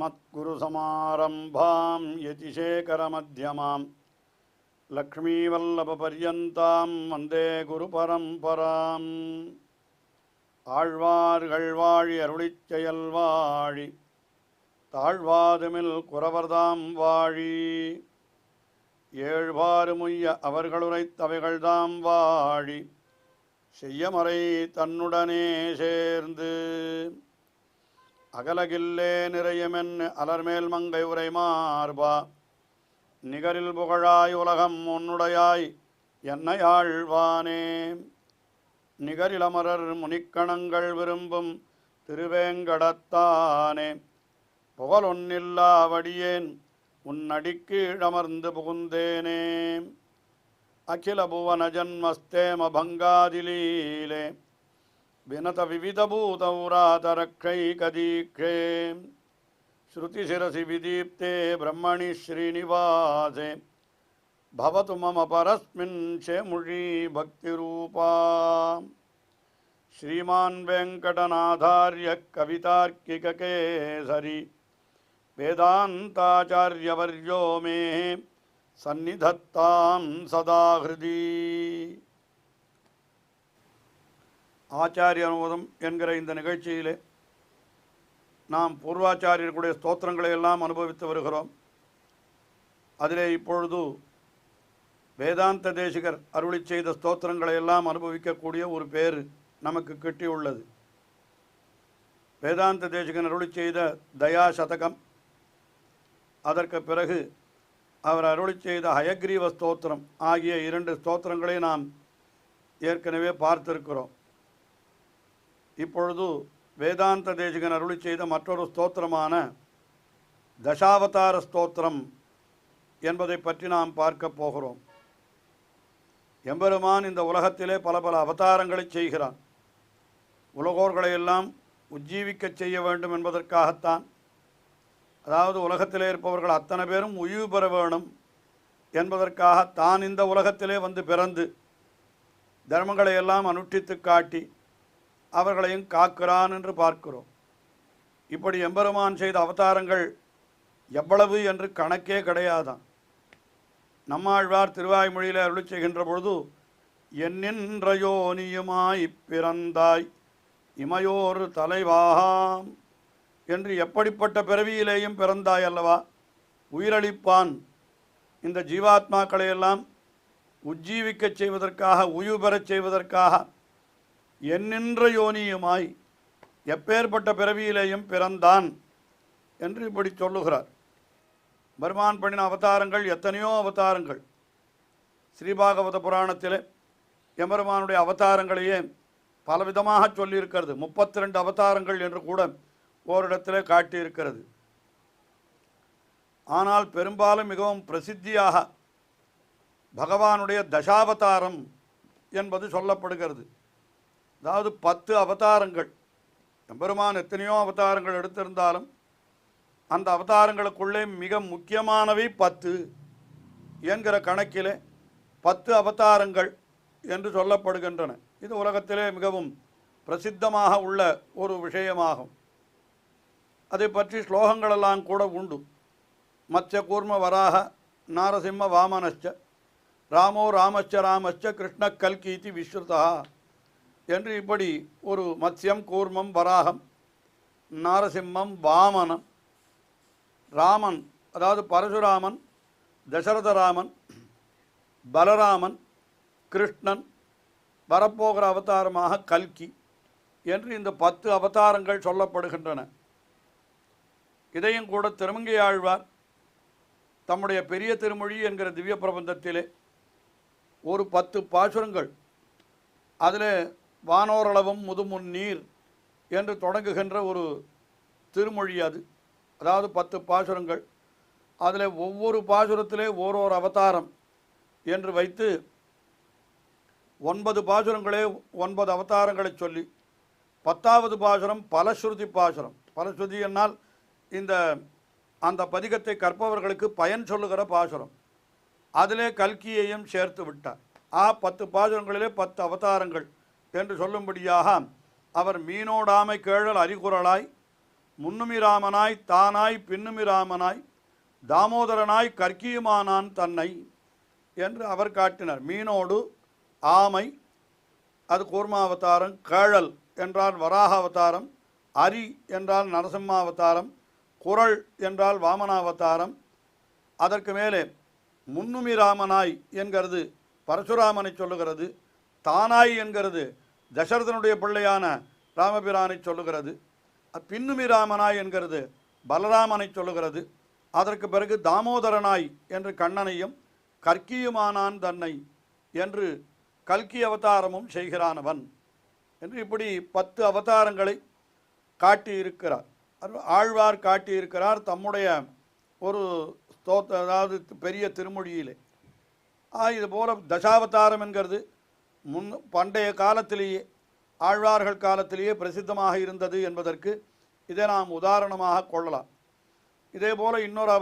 अस्मद्गुरुसमारम्भां यतिशेखरमध्यमां लक्ष्मीवल्लभपर्यन्तां वन्दे गुरुपरम्पराम् ஆழ்வார்கள் வாழி அருளிச் செயல் வாழி தாழ்வாதுமில் குறவர்தாம் வாழி ஏழ்வாறுமுய்ய அவர்களுரைத்தவைகள்தாம் வாழி செய்யமறை தன்னுடனே சேர்ந்து அகலகில்லே நிறையமென் அலர்மேல் மங்கை உரை மார்பா நிகரில் புகழாய் உலகம் உன்னுடையாய் என்னையாழ்வானே நிகரிலமரர் முனிக்கணங்கள் விரும்பும் திருவேங்கடத்தானே புகழொன்னில்லாவடியேன் உன்னடிக்கு இடமர்ந்து புகுந்தேனே அகில புவன ஜன்மஸ்தேம பங்காதிலீலே வினத விவிதபூதௌராதரக்ஷை கதீக்ஷே ஸ்ருதிசிரசி விதீப்தே பிரம்மணி ஸ்ரீனிவாசே भवतु मम परस्मिन् क्षेमुषी भक्तिरूपा श्रीमान् वेङ्कटनाथार्य कवितार्किककेसरी वेदान्ताचार्यवर्यो मे सन्निधत्तां सदा हृदि ஆச்சாரிய அனுபவம் என்கிற இந்த நிகழ்ச்சியிலே நாம் பூர்வாச்சாரியர்களுடைய ஸ்தோத்திரங்களை எல்லாம் அனுபவித்து வருகிறோம். அதிலே இப்பொழுது வேதாந்த தேசிகர் அருளி செய்த ஸ்தோத்திரங்களை எல்லாம் அனுபவிக்கக்கூடிய ஒரு பேர் நமக்கு கிட்டியுள்ளது. வேதாந்த தேசிகன் அருளி செய்த தயா சதகம், அதற்கு பிறகு அவர் அருளி செய்த ஹயக்ரீவ ஸ்தோத்திரம் ஆகிய இரண்டு ஸ்தோத்திரங்களை நாம் ஏற்கனவே பார்த்திருக்கிறோம். இப்பொழுது வேதாந்த தேசிகன் அருளி செய்த மற்றொரு ஸ்தோத்திரமான தசாவதார ஸ்தோத்திரம் என்பதை பற்றி நாம் பார்க்க போகிறோம். எம்பெருமான் இந்த உலகத்திலே பல பல அவதாரங்களை செய்கிறான். உலகோர்களையெல்லாம் உஜ்ஜீவிக்க செய்ய வேண்டும் என்பதற்காகத்தான். அதாவது உலகத்திலே இருப்பவர்கள் அத்தனை பேரும் உய்வு பெற வேணும் என்பதற்காக தான் இந்த உலகத்திலே வந்து பிறந்து தர்மங்களை எல்லாம் அனுஷ்டித்து காட்டி அவர்களையும் காக்கிறான் என்று பார்க்கிறோம். இப்படி எம்பெருமான் செய்த அவதாரங்கள் எவ்வளவு என்று கணக்கே கிடையாதான். நம்மாழ்வார் திருவாய்மொழியில் அருளி செய்கின்ற பொழுது என்னின்றையோனியுமாய் பிறந்தாய் இமையோர் தலைவாம் என்று எப்படிப்பட்ட பிறவியிலேயும் பிறந்தாய் அல்லவா, உயிரளிப்பான். இந்த ஜீவாத்மாக்களையெல்லாம் உஜ்ஜீவிக்கச் செய்வதற்காக, உய்வு பெறச் செய்வதற்காக என்னின்ற யோனியுமாய் எப்பேற்பட்ட பிறவியிலேயும் பிறந்தான் என்று இப்படி சொல்லுகிறார். பெருமான் பண்ணின அவதாரங்கள் எத்தனையோ அவதாரங்கள். ஸ்ரீபாகவத புராணத்தில் எம்பெருமானுடைய அவதாரங்களையே பலவிதமாக சொல்லியிருக்கிறது. 32 அவதாரங்கள் என்று கூட ஓரிடத்தில் காட்டியிருக்கிறது. ஆனால் பெரும்பாலும் மிகவும் பிரசித்தியாக பகவானுடைய தசாவதாரம் என்பது சொல்லப்படுகிறது. அதாவது 10 அவதாரங்கள். எம்பெருமான் எத்தனையோ அவதாரங்கள் எடுத்திருந்தாலும் அந்த அவதாரங்களுக்குள்ளே மிக முக்கியமானவை 10 என்கிற கணக்கிலே 10 அவதாரங்கள் என்று சொல்லப்படுகின்றன. இது உலகத்திலே மிகவும் பிரசித்தமாக உள்ள ஒரு விஷயமாகும். அதை பற்றி ஸ்லோகங்களெல்லாம் கூட உண்டு. மத்ய கூர்ம வராக நாரசிம்ம வாமனச்ச ராமோ ராமச்ச ராமச்ச கிருஷ்ண கல்கீதி விஸ்ருதா என்று இப்படி ஒரு மத்யம் கூர்மம் வராகம் நாரசிம்மம் வாமனம் ராமன், அதாவது பரசுராமன், தசரதராமன், பலராமன், கிருஷ்ணன், வரப்போகிற அவதாரமாக கல்கி என்று இந்த 10 அவதாரங்கள் சொல்லப்படுகின்றன. இதையும் கூட திருமங்கையாழ்வார் தம்முடைய பெரிய திருமொழி என்கிற திவ்ய பிரபந்தத்திலே ஒரு 10 பாசுரங்கள், அதில் வானோரளவும் முதுமுன் நீர் என்று தொடங்குகின்ற ஒரு திருமொழி அது. அதாவது 10 பாசுரங்கள். அதில் ஒவ்வொரு பாசுரத்திலே ஓரோரு அவதாரம் என்று வைத்து 9 பாசுரங்களே 9 அவதாரங்களை சொல்லி 10வது பாசுரம் பலஸ்ருதி பாசுரம். பலஸ்ருதி என்னால் அந்த பதிகத்தை கற்பவர்களுக்கு பயன் சொல்லுகிற பாசுரம். அதிலே கல்கியையும் சேர்த்து விட்டார். 10 பாசுரங்களிலே 10 அவதாரங்கள் என்று சொல்லும்படியாக அவர் மீனோடாமை கேழல் அறிகுறலாய் முன்னுமிராமனாய் தானாய் பின்னுமிராமனாய் தாமோதரனாய் கற்கியுமானான் தன்னை என்று அவர் காட்டினார். மீனோடு ஆமை அது கூர்மாவதாரம், கேழல் என்றால் வராக அவதாரம், அரி என்றால் நரசிம்மாவதாரம், குரல் என்றால் வாமனாவதாரம். அதற்கு மேலே முன்னுமிராமனாய் என்கிறது பரசுராமனை சொல்லுகிறது, தானாய் என்கிறது தசரதனுடைய பிள்ளையான ராமபிரானை சொல்லுகிறது, பின்னுமிராமனாய் என்கிறது பலராமனை சொல்லுகிறது. அதற்கு பிறகு தாமோதரனாய் என்று கண்ணனையும் கற்கியுமானான் தன்னை என்று கல்கி அவதாரமும் செய்கிறானவன் என்று இப்படி 10 அவதாரங்களை காட்டியிருக்கிறார். ஆழ்வார் காட்டியிருக்கிறார் தம்முடைய ஒரு அதாவது பெரிய திருமொழியிலே. இதுபோல தசாவதாரம் என்கிறது பண்டைய காலத்திலேயே ஆழ்வார்கள் காலத்திலேயே பிரசித்தமாக இருந்தது என்பதற்கு இதை நாம் உதாரணமாக கொள்ளலாம். இதே போல் இன்னொரு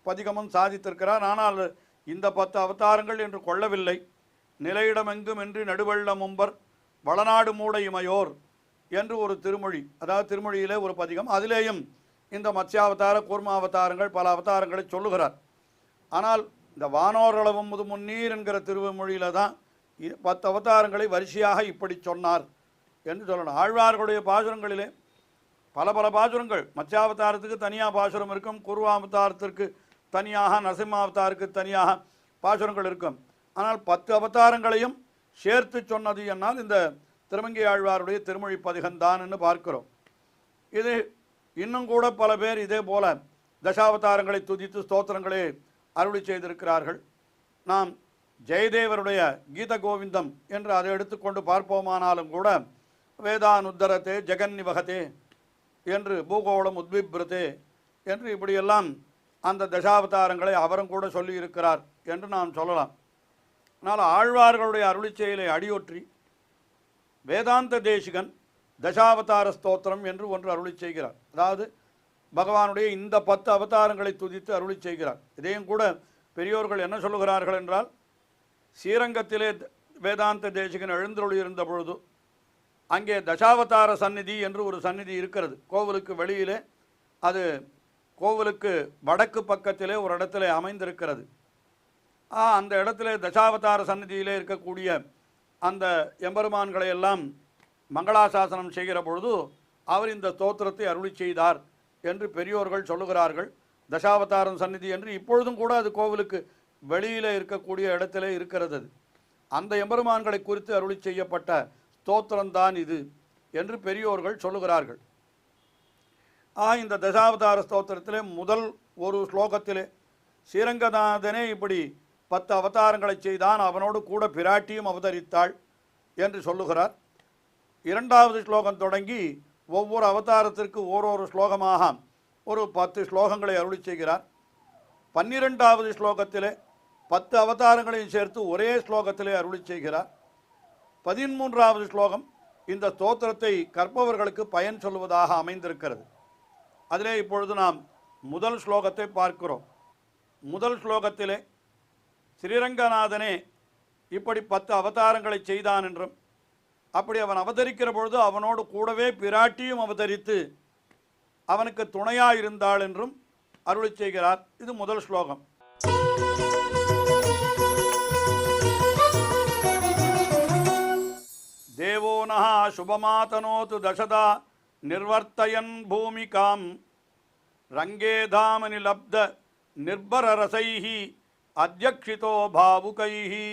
பதிகமும் சாதித்திருக்கிறார். ஆனால் இந்த 10 அவதாரங்கள் என்று கொள்ளவில்லை. நிலையிடமெங்கும் என்று நடுவெள்ளமும்பர் வளநாடு மூட இமையோர் என்று ஒரு திருமொழி, அதாவது திருமொழியிலே ஒரு பதிகம், அதிலேயும் இந்த மத்ஸ்யாவதார கூர்மாவதாரங்கள் பல அவதாரங்களை சொல்லுகிறார். ஆனால் இந்த வானோரளவும் முது முன்னீர் என்கிற திருமொழியில் தான் 10 அவதாரங்களை வரிசையாக இப்படி சொன்னார் என்று சொல்லணும். ஆழ்வார்களுடைய பாசுரங்களிலே பல பாசுரங்கள், மத்ஸ்யாவதாரத்துக்கு தனியாக பாசுரம் இருக்கும், கூர்மாவதாரத்திற்கு தனியாக, நரசிம்மாவதாருக்கு தனியாக பாசுரங்கள் இருக்கும். ஆனால் 10 அவதாரங்களையும் சேர்த்து சொன்னது என்னால் இந்த திருமங்கை ஆழ்வாருடைய திருமொழி பதிகம்தான் என்று பார்க்கிறோம். இது இன்னும் கூட பல பேர் இதே போல தசாவதாரங்களை துதித்து ஸ்தோத்திரங்களே அருளி செய்திருக்கிறார்கள். நாம் ஜெயதேவருடைய கீத கோவிந்தம் என்று அதை எடுத்துக்கொண்டு பார்ப்போமானாலும் கூட வேதானுத்தரத்தே ஜெகன்னிவகத்தே என்று பூகோளம் உத்பிப்ரதே என்று இப்படியெல்லாம் அந்த தசாவதாரங்களை அவரும் கூட சொல்லியிருக்கிறார் என்று நாம் சொல்லலாம். ஆனால் ஆழ்வார்களுடைய அருளி செயலை அடியொற்றி வேதாந்த தேசிகன் தசாவதார ஸ்தோத்திரம் என்று ஒன்று அருளி செய்கிறார். அதாவது பகவானுடைய இந்த 10 அவதாரங்களை துதித்து அருளி செய்கிறார். இதையும் கூட பெரியோர்கள் என்ன சொல்லுகிறார்கள் என்றால், ஸ்ரீரங்கத்திலே வேதாந்த தேசிகன் எழுந்தருளி இருந்த பொழுது அங்கே தசாவதார சந்நிதி என்று ஒரு சந்நிதி இருக்கிறது. கோவிலுக்கு வெளியிலே, அது கோவிலுக்கு வடக்கு பக்கத்திலே ஒரு இடத்துல அமைந்திருக்கிறது. அந்த இடத்துல தசாவதார சந்நிதியிலே இருக்கக்கூடிய அந்த எம்பெருமான்களை எல்லாம் மங்களாசாசனம் செய்கிற பொழுது அவர் இந்த ஸ்தோத்திரத்தை அருளி செய்தார் என்று பெரியோர்கள் சொல்லுகிறார்கள். தசாவதாரம் சந்நிதி என்று இப்பொழுதும் கூட அது கோவிலுக்கு வெளியில் இருக்கக்கூடிய இடத்திலே இருக்கிறது. அந்த எம்பெருமான்களை குறித்து அருளி செய்யப்பட்ட ஸ்தோத்திரம்தான் இது என்று பெரியோர்கள் சொல்லுகிறார்கள். இந்த தசாவதார ஸ்தோத்திரத்திலே முதல் ஒரு ஸ்லோகத்திலே ஸ்ரீரங்கநாதனே இப்படி 10 அவதாரங்களை செய்தான், அவனோடு கூட பிராட்டியும் அவதரித்தாள் என்று சொல்லுகிறார். 2வது ஸ்லோகம் தொடங்கி ஒவ்வொரு அவதாரத்திற்கு ஓரொரு ஸ்லோகமாக ஒரு 10 ஸ்லோகங்களை அருளி செய்கிறார். 12வது ஸ்லோகத்திலே 10 அவதாரங்களையும் சேர்த்து ஒரே ஸ்லோகத்திலே அருளி செய்கிறார். 13வது ஸ்லோகம் இந்த ஸ்தோத்திரத்தை கற்பவர்களுக்கு பயன் சொல்வதாக அமைந்திருக்கிறது. அதிலே இப்பொழுது நாம் முதல் ஸ்லோகத்தை பார்க்கிறோம். முதல் ஸ்லோகத்திலே ஸ்ரீரங்கநாதனே இப்படி 10 அவதாரங்களை செய்தான் என்றும், அப்படி அவன் அவதரிக்கிற பொழுது அவனோடு கூடவே பிராட்டியும் அவதரித்து அவனுக்கு துணையாயிருந்தாள் என்றும் அருளி செய்கிறார். இது முதல் ஸ்லோகம். தேவோ நஹ சுபமாதனோது தசதா நிர்வர்த்தயன் பூமிகாம் ரங்கே தாமனி லப்த நிர்பரரசைஹி அத்யக்ஷிதோ பாவுகைஹி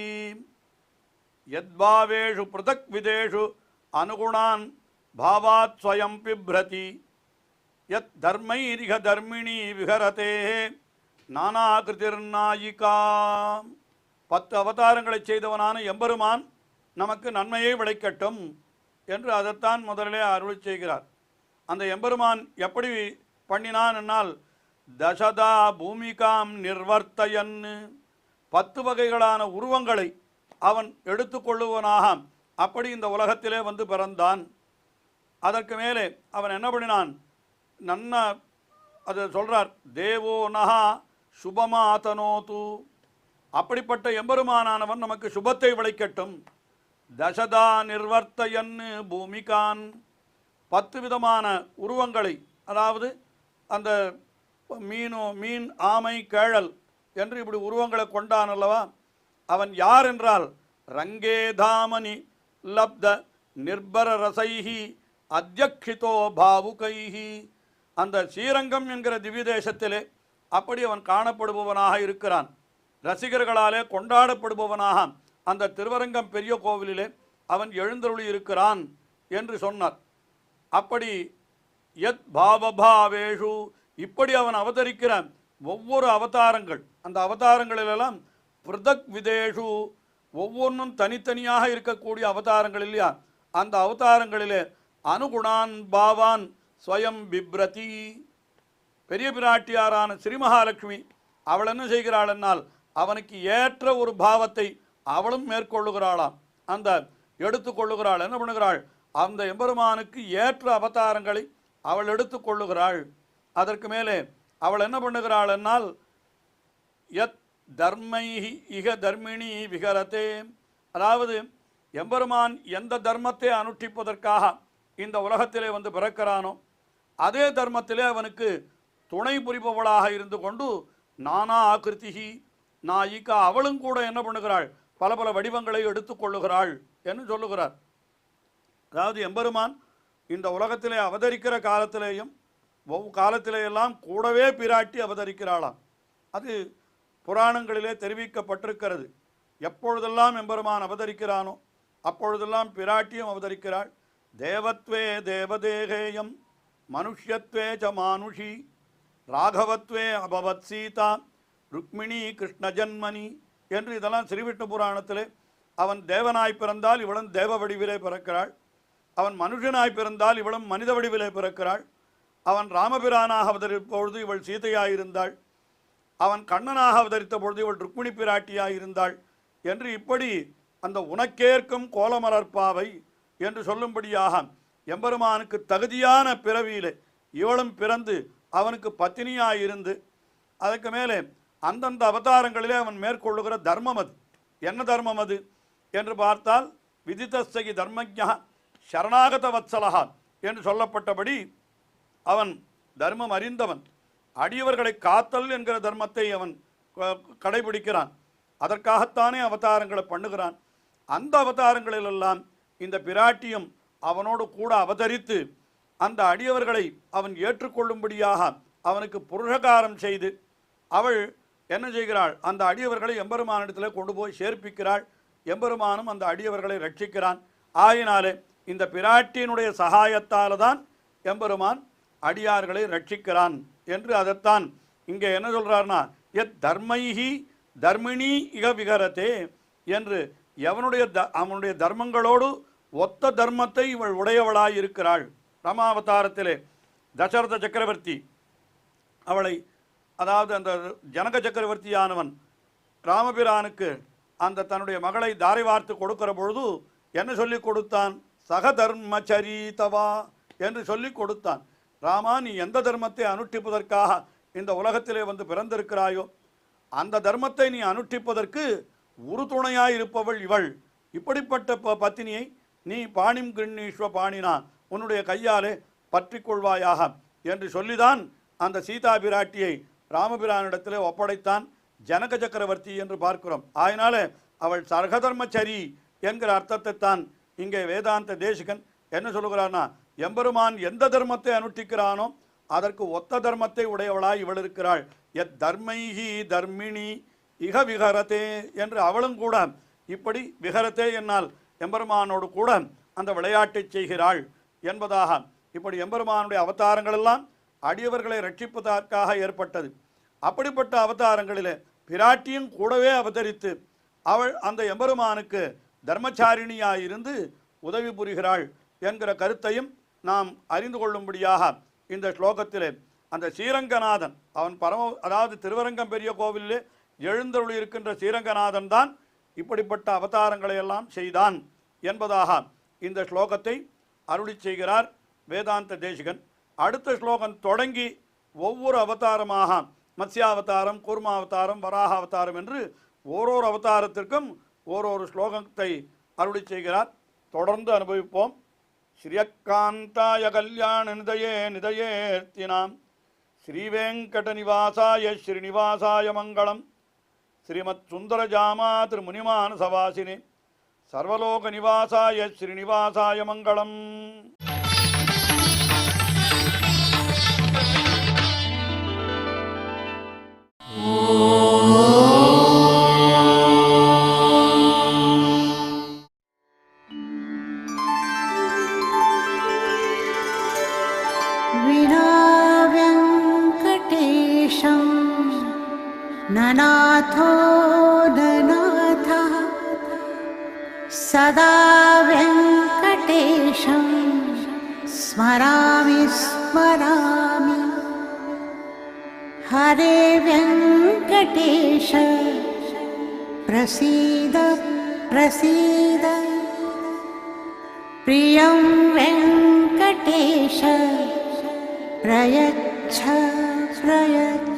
யத்பாவேஷு ப்ருதக் விதேஷு அனுகுணான் பாவாத் ஸ்வயம் பிப்ரதி யத் தர்மைரிக தர்மிணி விஹரதே நானாகிருதிர்நாயிகா. 10 அவதாரங்களை செய்தவனான எம்பெருமான் நமக்கு நன்மையை விளைக்கட்டும் என்று அதைத்தான் முதலிலே அருளி செய்கிறார். அந்த எம்பெருமான் எப்படி பண்ணினான் என்னால், தசதா பூமிகாம் நிர்வர்த்தயன், 10 வகைகளான உருவங்களை அவன் எடுத்துக்கொள்ளுவனாக அப்படி இந்த உலகத்திலே வந்து பிறந்தான். அதற்கு மேலே அவன் என்ன பண்ணினான், அதை சொல்றார், தேவோ நஹா சுபமாதனோது, அப்படிப்பட்ட எம்பெருமானானவன் நமக்கு சுபத்தை விளைக்கட்டும். தசதா நிர்வர்த்தயன் பூமிகான், 10 விதமான உருவங்களை அதாவது அந்த மீன் ஆமை கேழல் என்று இப்படி உருவங்களை கொண்டான் அல்லவா, அவன் யார் என்றால் ரங்கே தாமனி லப்த நிர்பர ரசைஹி அத்தியக்ஷிதோ பாவுகைஹி, அந்த ஸ்ரீரங்கம் என்கிற திவ்ய தேசத்திலே அப்படி அவன் காணப்படுபவனாக இருக்கிறான். ரசிகர்களாலே கொண்டாடப்படுபவனாக அந்த திருவரங்கம் பெரிய கோவிலிலே அவன் எழுந்தருளி இருக்கிறான் என்று சொன்னார். அப்படி யத் பாவபாவேஷு, இப்படி அவன் அவதரிக்கிற ஒவ்வொரு அவதாரங்கள், அந்த அவதாரங்களிலெல்லாம் பிருதக் விதேஷு, ஒவ்வொன்றும் தனித்தனியாக இருக்கக்கூடிய அவதாரங்கள் இல்லையா, அந்த அவதாரங்களிலே அனுகுணான் பாவான் ஸ்வயம் பிப்ரதி, பெரிய பிராட்டியாரான ஸ்ரீமகாலட்சுமி அவள் என்ன செய்கிறாள் என்னால் அவனுக்கு ஏற்ற ஒரு பாவத்தை அவளும் மேற்கொள்ளுகிறாளாம். அந்த எடுத்துக்கொள்ளுகிறாள், என்ன பண்ணுகிறாள், அந்த எம்பெருமானுக்கு ஏற்ற அவதாரங்களை அவள் எடுத்துக்கொள்ளுகிறாள். அதற்கு மேலே அவள் என்ன பண்ணுகிறாள் என்னால் யத் தர்மைஹி இக தர்மிணி விகரத்தே, அதாவது எம்பெருமான் எந்த தர்மத்தை அனுஷ்டிப்பதற்காக இந்த உலகத்திலே வந்து பிறக்கிறானோ அதே தர்மத்திலே அவனுக்கு துணை புரிபவளாக இருந்து கொண்டு நானா ஆக்கிருத்திகி நாயிகா, அவளும் கூட என்ன பண்ணுகிறாள், பல பல வடிவங்களை எடுத்துக்கொள்ளுகிறாள் என்று சொல்லுகிறார். அதாவது எம்பெருமான் இந்த உலகத்திலே அவதரிக்கிற காலத்திலேயும் காலத்திலேயெல்லாம் கூடவே பிராட்டி அவதரிக்கிறாளாம். அது புராணங்களிலே தெரிவிக்கப்பட்டிருக்கிறது. எப்பொழுதெல்லாம் எம்பெருமான் அவதரிக்கிறானோ அப்பொழுதெல்லாம் பிராட்டியும் அவதரிக்கிறாள். தேவத்வே தேவதேகேயம் மனுஷ்யத்வே ச மானுஷி ராகவத்வே அபவத் சீதா ருக்மிணி கிருஷ்ண ஜன்மனி என்று இதெல்லாம் ஸ்ரீவிஷ்ணு புராணத்திலே அவன் தேவனாய் பிறந்தால் இவளும் தேவ வடிவிலே பிறக்கிறாள், அவன் மனுஷனாய் பிறந்தால் இவளும் மனித வடிவிலே பிறக்கிறாள், அவன் ராமபிரானாக அவதரித்த பொழுது இவள் சீதையாயிருந்தாள், அவன் கண்ணனாக அவதரித்த பொழுது இவள் ருக்மிணி பிராட்டியாயிருந்தாள் என்று இப்படி அந்த உனக்கேற்கும் கோலமலர்பாவை என்று சொல்லும்படியாக எம்பெருமானுக்கு தகுதியான பிறவியிலே இவளும் பிறந்து அவனுக்கு பத்தினியாயிருந்து அதற்கு மேலே அந்தந்த அவதாரங்களிலே அவன் மேற்கொள்ளுகிற தர்மம் அது என்ன தர்மம் அது என்று பார்த்தால் விதிதஸ்தகி தர்மஜா சரணாகத வத்சலகா என்று சொல்லப்பட்டபடி அவன் தர்மம் அறிந்தவன். அடியவர்களை காத்தல் என்கிற தர்மத்தை அவன் கடைபிடிக்கிறான். அதற்காகத்தானே அவதாரங்களை பண்ணுகிறான். அந்த அவதாரங்களிலெல்லாம் இந்த பிராட்டியும் அவனோடு கூட அவதரித்து அந்த அடியவர்களை அவன் ஏற்றுக்கொள்ளும்படியாக அவனுக்கு புருஷகாரம் செய்து அவள் என்ன செய்கிறாள், அந்த அடியவர்களை எம்பெருமானிடத்தில் கொண்டு போய் சேர்ப்பிக்கிறாள். எம்பெருமானும் அந்த அடியவர்களை ரட்சிக்கிறான். ஆயினாலே இந்த பிராட்டியினுடைய சகாயத்தால் தான் எம்பெருமான் அடியார்களை ரட்சிக்கிறான் என்று அதைத்தான் இங்கே என்ன சொல்கிறார்னா எத் தர்மைஹி தர்மிணி இக விகரத்தே என்று அவனுடைய தர்மங்களோடு ஒத்த தர்மத்தை இவள் உடையவளாய் இருக்கிறாள். ராமாவதாரத்திலே தசரத சக்கரவர்த்தி அவளை, அதாவது அந்த ஜனக சக்கரவர்த்தியானவன் ராமபிரானுக்கு அந்த தன்னுடைய மகளை தாரை வார்த்து கொடுக்கிற பொழுது என்ன சொல்லி கொடுத்தான், சகதர்மச்சரீதவா என்று சொல்லி கொடுத்தான். ராமா, நீ எந்த தர்மத்தை அனுஷ்டிப்பதற்காக இந்த உலகத்திலே வந்து பிறந்திருக்கிறாயோ அந்த தர்மத்தை நீ அனுஷ்டிப்பதற்கு உறுதுணையாய் இருப்பவள் இவள். இப்படிப்பட்ட பத்தினியை நீ பாணிம் கிருண்ணீஸ்வ பாணினா, உன்னுடைய கையாலே பற்றி கொள்வாயாக என்று சொல்லிதான் அந்த சீதா பிராட்டியை ராமபிரானிடத்திலே ஒப்படைத்தான் ஜனக சக்கரவர்த்தி என்று பார்க்கிறோம். ஆயினாலே அவள் சர்கதர்மச்சரி என்கிற அர்த்தத்தை தான் இங்கே வேதாந்த தேசிகன் என்ன சொல்லுகிறான்னா, எம்பெருமான் எந்த தர்மத்தை அனுஷ்டிக்கிறானோ அதற்கு ஒத்த தர்மத்தை உடையவளாய் இவள் இருக்கிறாள். எத் தர்மைஹி தர்மிணி இக விகரத்தே என்று அவளும் கூட இப்படி விகரத்தே என்னால் எம்பெருமானோடு கூட அந்த விளையாட்டை செய்கிறாள் என்பதாக இப்படி எம்பெருமானுடைய அவதாரங்களெல்லாம் அடியவர்களை ரட்சிப்பதற்காக ஏற்பட்டது. அப்படிப்பட்ட அவதாரங்களிலே பிராட்டியும் கூடவே அவதரித்து அவள் அந்த எம்பெருமானுக்கு தர்மச்சாரிணியாயிருந்து உதவி புரிகிறாள் என்கிற கருத்தையும் நாம் அறிந்து கொள்ளும்படியாக இந்த ஸ்லோகத்திலே அந்த ஸ்ரீரங்கநாதன் அவன் அதாவது திருவரங்கம் பெரிய கோவிலிலே எழுந்தருளி இருக்கின்ற ஸ்ரீரங்கநாதன் தான் இப்படிப்பட்ட அவதாரங்களை எல்லாம் செய்தான் என்பதாக இந்த ஸ்லோகத்தை அருளி செய்கிறார் வேதாந்த தேசிகன். அடுத்த ஸ்லோகம் தொடங்கி ஒவ்வொரு அவதாரமாக மத்ஸ்யாவதாரம், கூர்மாவதாரம், வராக அவதாரம் என்று ஓரோரு அவதாரத்திற்கும் ஓரொரு ஸ்லோகத்தை அருளி செய்கிறார். தொடர்ந்து அனுபவிப்போம். ஸ்ரீயக்காந்தாய கல்யாண நிதயே நிதயேர்த்தினாம் ஸ்ரீவேங்கடநிவாசாய ஸ்ரீனிவாசாய மங்களம். ஸ்ரீமத் சுந்தரஜாமா திருமுனிமானசவாசினி சர்வலோக நிவாசாய ஸ்ரீனிவாசாய மங்களம். ननाथो ननाथः सदा वेङ्कटेशं स्मरामि स्मरामि. हरे वेङ्कटेश प्रसीद प्रसीद. प्रियं वेङ्कटेश प्रयच्छ प्रयच्छ.